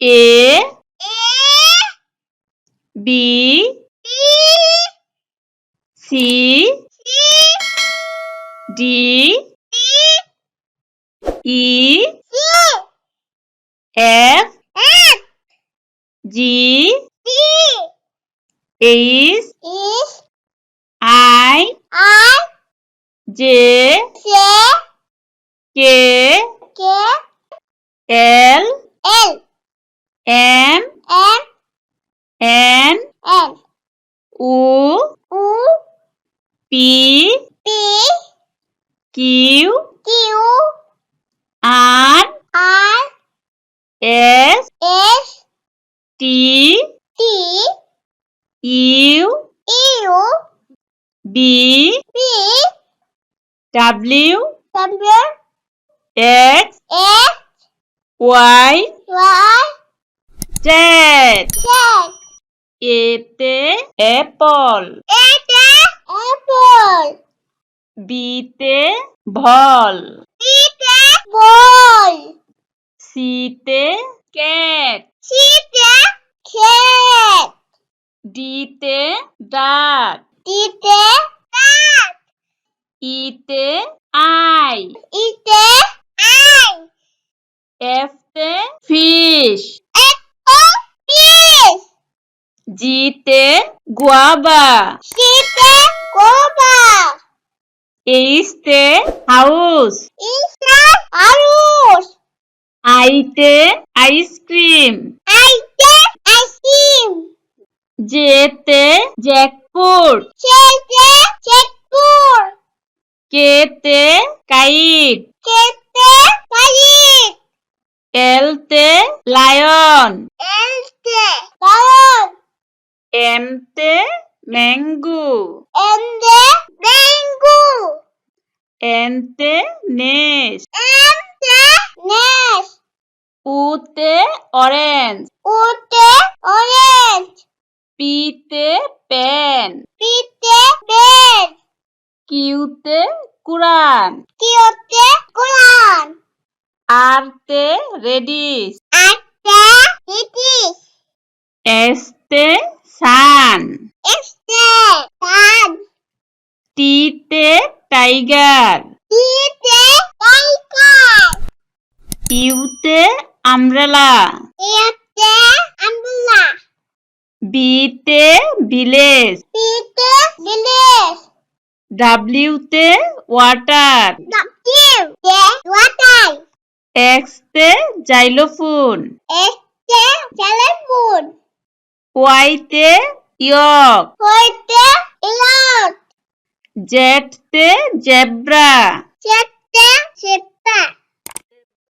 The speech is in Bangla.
A B C D E F G H I J K L M N O P Q R S T U B W X Y Z এতে অ্যাপল বিতে ভল সিতে ক্যাট ডিতে ডাক ইতে আই এফতে ফিশ জিতে গুয়াভা এইচতে হাউস আইতে আইসক্রিম জেতে জ্যাকফ্রুট কেতে কাইট এলতে লায়ন এমতে ম্যাঙ্গো এনতে নেস্ট উতে অরেঞ্জ পিতে পেন কিউতে কুরআন আরতে রেডিশ এসতে সান টিতে টাইগার ইউতে আমব্রেলা বিতে ভিলেজ ডাব্লিউতে ওয়াটার এক্সতে জাইলোফোন ওয়াইতে ইয়ক জেডতে জেব্রা